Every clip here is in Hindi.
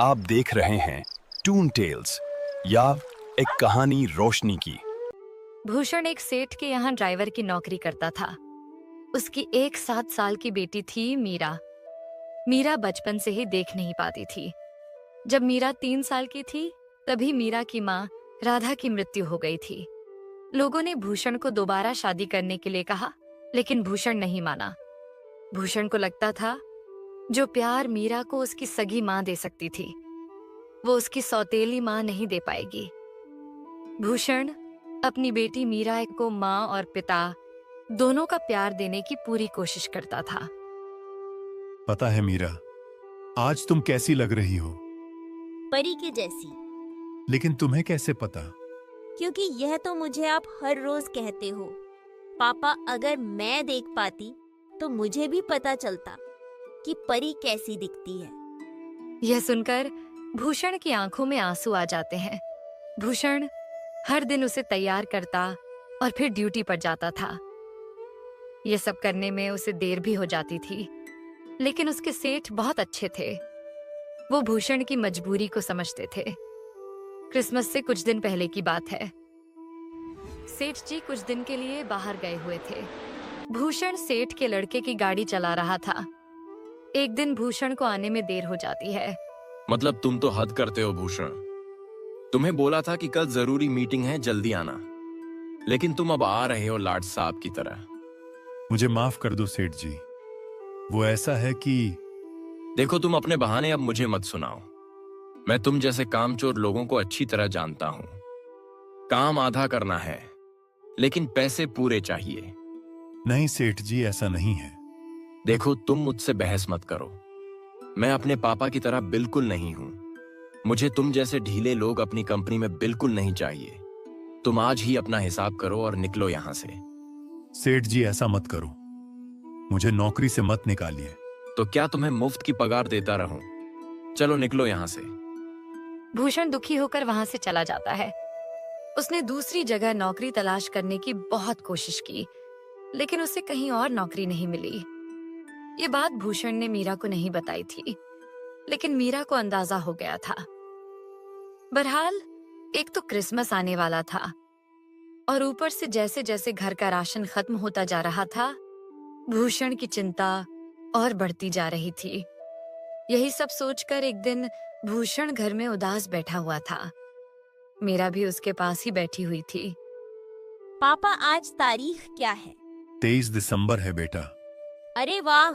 आप देख रहे हैं टून टेल्स या एक कहानी रोशनी की। भूषण एक सेठ के यहाँ ड्राइवर की नौकरी करता था। उसकी एक 7 साल की बेटी थी मीरा। मीरा बचपन से ही देख नहीं पाती थी। जब मीरा 3 साल की थी तभी मीरा की माँ राधा की मृत्यु हो गई थी। लोगों ने भूषण को दोबारा शादी करने के लिए कहा, लेकिन भूषण नहीं माना। भूषण को लगता था जो प्यार मीरा को उसकी सगी माँ दे सकती थी वो उसकी सौतेली माँ नहीं दे पाएगी। भूषण अपनी बेटी मीरा को माँ और पिता दोनों का प्यार देने की पूरी कोशिश करता था। पता है मीरा, आज तुम कैसी लग रही हो? परी के जैसी। लेकिन तुम्हें कैसे पता? क्योंकि यह तो मुझे आप हर रोज कहते हो। पापा, अगर मैं देख पाती तो मुझे भी पता चलता कि परी कैसी दिखती है। यह सुनकर भूषण की आंखों में आंसू आ जाते हैं। भूषण हर दिन उसे तैयार करता और फिर ड्यूटी पर जाता था। यह सब करने में उसे देर भी हो जाती थी, लेकिन उसके सेठ बहुत अच्छे थे। वो भूषण की मजबूरी को समझते थे। क्रिसमस से कुछ दिन पहले की बात है। सेठ जी कुछ दिन के लिए बाहर गए हुए थे। भूषण सेठ के लड़के की गाड़ी चला रहा था। एक दिन भूषण को आने में देर हो जाती है। मतलब तुम तो हद करते हो भूषण। तुम्हें बोला था कि कल जरूरी मीटिंग है, जल्दी आना, लेकिन तुम अब आ रहे हो लाट साहब की तरह। मुझे माफ कर दो सेठ जी। वो ऐसा है कि देखो, तुम अपने बहाने अब मुझे मत सुनाओ। मैं तुम जैसे कामचोर लोगों को अच्छी तरह जानता हूं। काम आधा करना है, लेकिन पैसे पूरे चाहिए। नहीं सेठ जी, ऐसा नहीं है। देखो, तुम मुझसे बहस मत करो। मैं अपने पापा की तरह बिल्कुल नहीं हूं। मुझे तुम जैसे ढीले लोग अपनी कंपनी में बिल्कुल नहीं चाहिए। तुम आज ही अपना हिसाब करो और निकलो यहां से। सेठ जी, ऐसा मत करो। मुझे नौकरी से मत निकालिए। तो क्या तुम्हें मुफ्त की पगार देता रहूं? चलो निकलो यहां से। भूषण दुखी होकर वहां से चला जाता है। उसने दूसरी जगह नौकरी तलाश करने की बहुत कोशिश की, लेकिन उसे कहीं और नौकरी नहीं मिली। ये बात भूषण ने मीरा को नहीं बताई थी, लेकिन मीरा को अंदाजा हो गया था। बहरहाल एक तो क्रिसमस आने वाला था और ऊपर से जैसे जैसे घर का राशन खत्म होता जा रहा था, भूषण की चिंता और बढ़ती जा रही थी। यही सब सोचकर एक दिन भूषण घर में उदास बैठा हुआ था। मीरा भी उसके पास ही बैठी हुई थी। पापा, आज तारीख क्या है? 23 दिसंबर है बेटा। अरे वाह,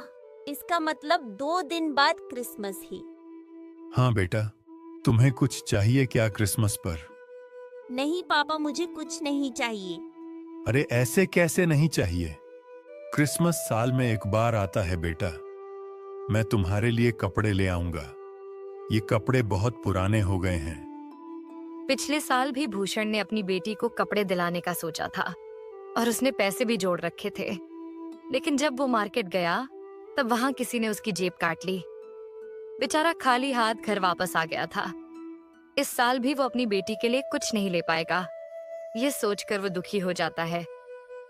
इसका मतलब 2 दिन बाद क्रिसमस ही। हाँ बेटा, तुम्हें कुछ चाहिए क्या क्रिसमस पर? नहीं पापा, मुझे कुछ नहीं चाहिए। अरे ऐसे कैसे नहीं चाहिए? क्रिसमस साल में एक बार आता है बेटा। मैं तुम्हारे लिए कपड़े ले आऊंगा। ये कपड़े बहुत पुराने हो गए हैं। पिछले साल भी भूषण ने अपनी बेटी को कपड़े दिलाने का सोचा था और उसने पैसे भी जोड़ रखे थे, लेकिन जब वो मार्केट गया तब वहां किसी ने उसकी जेब काट ली। बेचारा खाली हाथ घर वापस आ गया था। इस साल भी वो अपनी बेटी के लिए कुछ नहीं ले पाएगा। ये सोचकर वो दुखी हो जाता है।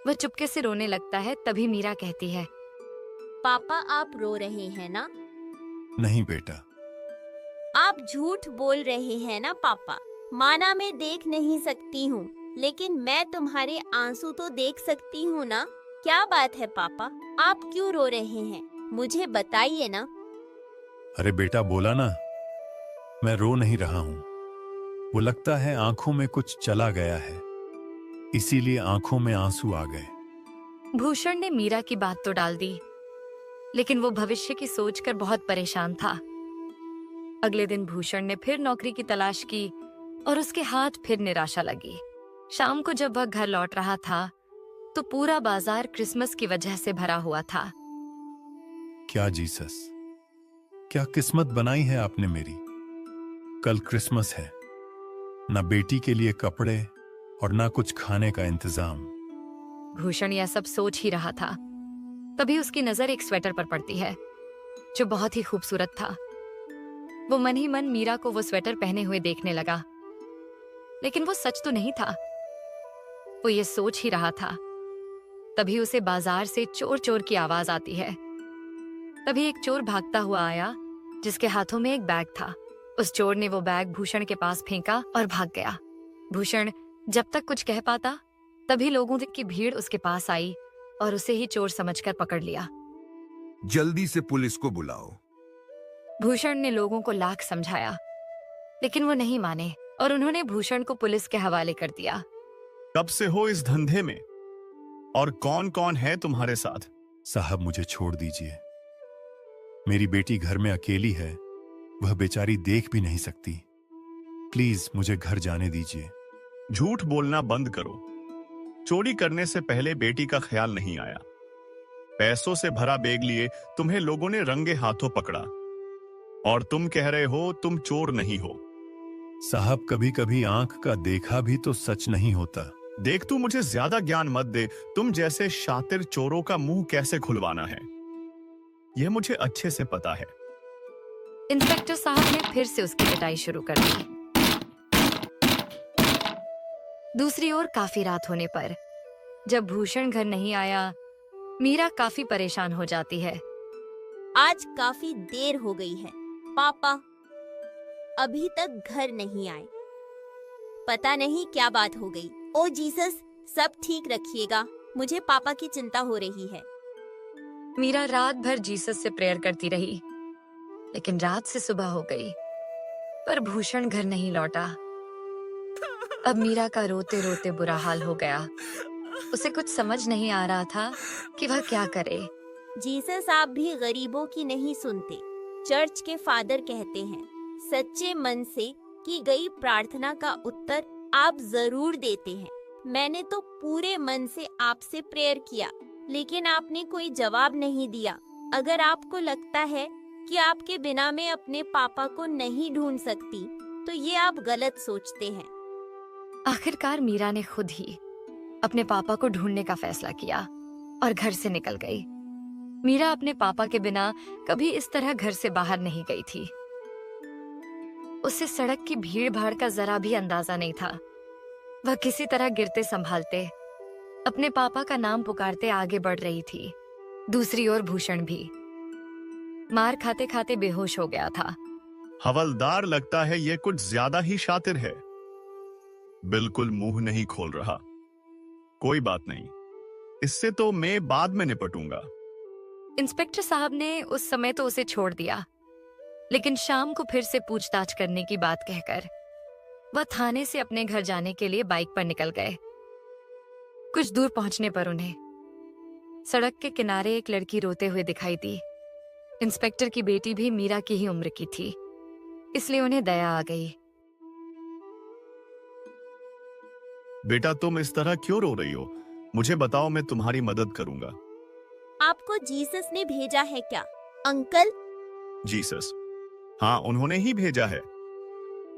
वह चुपके से रोने लगता है। तभी मीरा कहती है, पापा, आप रो रहे हैं ना? नहीं बेटा। आप झूठ बोल रहे हैं ना पापा? माना मैं देख नहीं सकती हूँ, लेकिन मैं तुम्हारे आंसू तो देख सकती हूँ ना। क्या बात है पापा, आप क्यों रो रहे हैं? मुझे बताइए ना। अरे बेटा, बोला ना, मैं रो नहीं रहा हूं। वो लगता है आंखों में कुछ चला गया है, इसीलिए आंखों में आंसू आ गए। भूषण ने मीरा की बात तो डाल दी, लेकिन वो भविष्य की सोचकर बहुत परेशान था। अगले दिन भूषण ने फिर नौकरी की तलाश की और उसके हाथ फिर निराशा लगी। शाम को जब वह घर लौट रहा था तो पूरा बाजार क्रिसमस की वजह से भरा हुआ था। क्या जीसस, क्या किस्मत बनाई है आपने मेरी। कल क्रिसमस है, ना बेटी के लिए कपड़े और ना कुछ खाने का इंतजाम। भूषण यह सब सोच ही रहा था, तभी उसकी नजर एक स्वेटर पर पड़ती है जो बहुत ही खूबसूरत था। वो मन ही मन मीरा को वो स्वेटर पहने हुए देखने लगा, लेकिन वो सच तो नहीं था। वो ये सोच ही रहा था। तभी उसे बाजार से चोर चोर की आवाज आती है। तभी एक चोर भागता हुआ आया जिसके हाथों में एक बैग था। उस चोर ने वो बैग भूषण के पास फेंका और भाग गया। भूषण जब तक कुछ कह पाता तभी लोगों की भीड़ उसके पास आई और उसे ही चोर समझकर पकड़ लिया। जल्दी से पुलिस को बुलाओ। भूषण ने लोगों को लाख समझाया, लेकिन वो नहीं माने और उन्होंने भूषण को पुलिस के हवाले कर दिया। कब से हो इस धंधे में और कौन कौन है तुम्हारे साथ? साहब मुझे छोड़ दीजिए। मेरी बेटी घर में अकेली है, वह बेचारी देख भी नहीं सकती। प्लीज मुझे घर जाने दीजिए। झूठ बोलना बंद करो। चोरी करने से पहले बेटी का ख्याल नहीं आया। पैसों से भरा बैग लिए तुम्हें लोगों ने रंगे हाथों पकड़ा और तुम कह रहे हो तुम चोर नहीं हो। साहब कभी कभी आंख का देखा भी तो सच नहीं होता। देख तू मुझे ज्यादा ज्ञान मत दे। तुम जैसे शातिर चोरों का मुंह कैसे खुलवाना है यह मुझे अच्छे से पता है। इंस्पेक्टर साहब ने फिर से उसकी पिटाई शुरू कर दी। दूसरी ओर काफी रात होने पर जब भूषण घर नहीं आया, मीरा काफी परेशान हो जाती है। आज काफी देर हो गई है। पापा अभी तक घर नहीं आए। पता नहीं क्या बात हो गई। ओ जीसस, सब ठीक रखिएगा। मुझे पापा की चिंता हो रही है। मीरा रात भर जीसस से प्रेयर करती रही, लेकिन रात से सुबह हो गई पर भूषण घर नहीं लौटा। अब मीरा का रोते रोते बुरा हाल हो गया। उसे कुछ समझ नहीं आ रहा था कि वह क्या करे। जीसस आप भी गरीबों की नहीं सुनते। चर्च के फादर कहते हैं सच्चे मन से की गई प्रार्थना का उत्तर आप जरूर देते हैं। मैंने तो पूरे मन से आपसे प्रेयर किया, लेकिन आपने कोई जवाब नहीं दिया। अगर आपको लगता है कि आपके बिना मैं अपने पापा को नहीं ढूंढ सकती, तो ये आप गलत सोचते हैं। आखिरकार मीरा ने खुद ही अपने पापा को ढूंढने का फैसला किया और घर से निकल गई। मीरा अपने पापा के बिना कभी इस तरह घर से बाहर नहीं गई थी। उसे सड़क की भीड़ भाड़ का जरा भी अंदाजा नहीं था। वह किसी तरह गिरते संभालते अपने पापा का नाम पुकारते आगे बढ़ रही थी। दूसरी ओर भूषण भी मार खाते खाते बेहोश हो गया था। हवलदार लगता है ये कुछ ज्यादा ही शातिर है। बिल्कुल मुंह नहीं खोल रहा। कोई बात नहीं, इससे तो मैं बाद में निपटूंगा। इंस्पेक्टर साहब ने उस समय तो उसे छोड़ दिया, लेकिन शाम को फिर से पूछताछ करने की बात कहकर वह थाने से अपने घर जाने के लिए बाइक पर निकल गए। कुछ दूर पहुंचने पर उन्हें सड़क के किनारे एक लड़की रोते हुए दिखाई दी। इंस्पेक्टर की बेटी भी मीरा की ही उम्र की थी, इसलिए उन्हें दया आ गई। बेटा तुम इस तरह क्यों रो रही हो? मुझे बताओ, मैं तुम्हारी मदद करूंगा। आपको जीसस ने भेजा है क्या अंकल? जीसस? हाँ, उन्होंने ही भेजा है।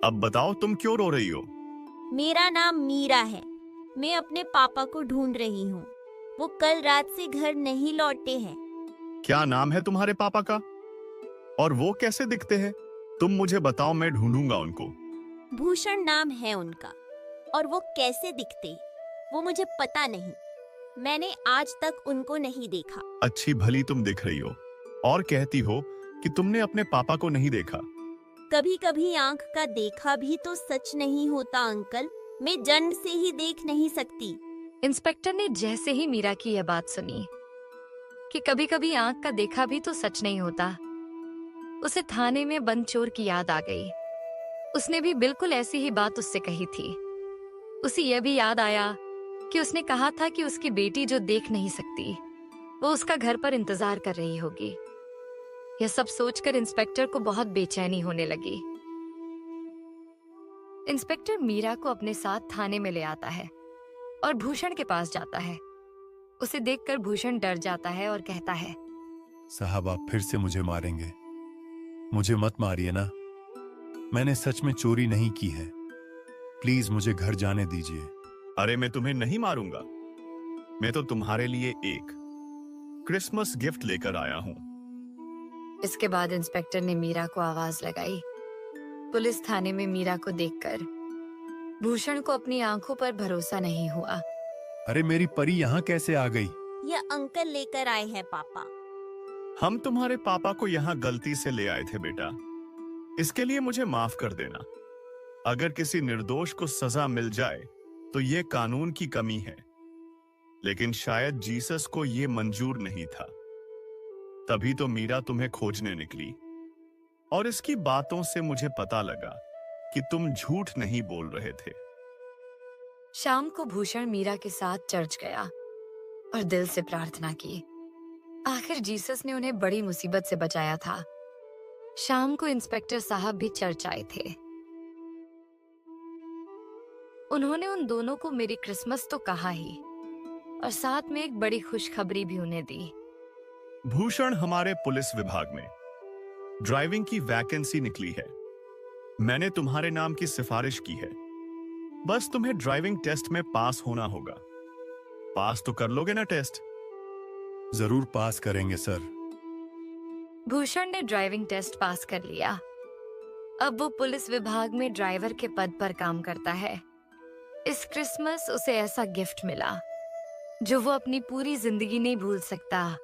अब बताओ तुम क्यों रो रही हो? मेरा नाम मीरा है। मैं अपने पापा को ढूंढ रही हूँ। वो कल रात से घर नहीं लौटे हैं। क्या नाम है तुम्हारे पापा का और वो कैसे दिखते हैं? तुम मुझे बताओ, मैं ढूंढूंगा उनको। भूषण नाम है उनका, और वो कैसे दिखते वो मुझे पता नहीं। मैंने आज तक उनको नहीं देखा। अच्छी भली तुम दिख रही हो और कहती हो कि तुमने अपने पापा को नहीं देखा। कभी कभी आंख का देखा भी तो सच नहीं होता अंकल। मैं जन्म से ही देख नहीं सकती। इंस्पेक्टर ने जैसे ही मीरा की यह बात सुनी कि कभी कभी आंख का देखा भी तो सच नहीं होता, उसे थाने में बंद चोर की याद आ गई। उसने भी बिल्कुल ऐसी ही बात उससे कही थी। उसे यह भी याद आया कि उसने कहा था कि उसकी बेटी जो देख नहीं सकती वो उसका घर पर इंतजार कर रही होगी। यह सब सोचकर इंस्पेक्टर को बहुत बेचैनी होने लगी। इंस्पेक्टर मीरा को अपने साथ थाने में ले आता है और भूषण के पास जाता है। उसे देखकर भूषण डर जाता है और कहता है, साहब आप फिर से मुझे मारेंगे। मुझे मत मारिए ना, मैंने सच में चोरी नहीं की है। प्लीज मुझे घर जाने दीजिए। अरे मैं तुम्हें नहीं मारूंगा। मैं तो तुम्हारे लिए एक क्रिसमस गिफ्ट लेकर आया हूँ। इसके बाद इंस्पेक्टर ने मीरा को आवाज लगाई। पुलिस थाने में मीरा को देखकर भूषण को अपनी आंखों पर भरोसा नहीं हुआ। अरे मेरी परी यहाँ कैसे आ गई? ये अंकल लेकर आए हैं पापा। हम तुम्हारे पापा को यहाँ गलती से ले आए थे बेटा। इसके लिए मुझे माफ कर देना। अगर किसी निर्दोष को सजा मिल जाए तो यह कानून की कमी है, लेकिन शायद जीसस को यह मंजूर नहीं था। तभी तो मीरा तुम्हें खोजने निकली, और इसकी बातों से मुझे पता लगा कि तुम झूठ नहीं बोल रहे थे। शाम को भूषण मीरा के साथ चर्च गया और दिल से प्रार्थना की। आखिर जीसस ने उन्हें बड़ी मुसीबत से बचाया था। शाम को इंस्पेक्टर साहब भी चर्च आए थे। उन्होंने उन दोनों को मेरी क्रिसमस तो कहा ही, और साथ में एक बड़ी खुशखबरी भी उन्हें दी। भूषण, हमारे पुलिस विभाग में ड्राइविंग की वैकेंसी निकली है। मैंने तुम्हारे नाम की सिफारिश की है। बस तुम्हें ड्राइविंग टेस्ट में पास होना होगा। पास तो कर लोगे ना टेस्ट? जरूर पास करेंगे सर। भूषण ने ड्राइविंग टेस्ट पास कर लिया। अब वो पुलिस विभाग में ड्राइवर के पद पर काम करता है। इस क्रिसमस उसे ऐसा गिफ्ट मिला जो वो अपनी पूरी जिंदगी नहीं भूल सकता।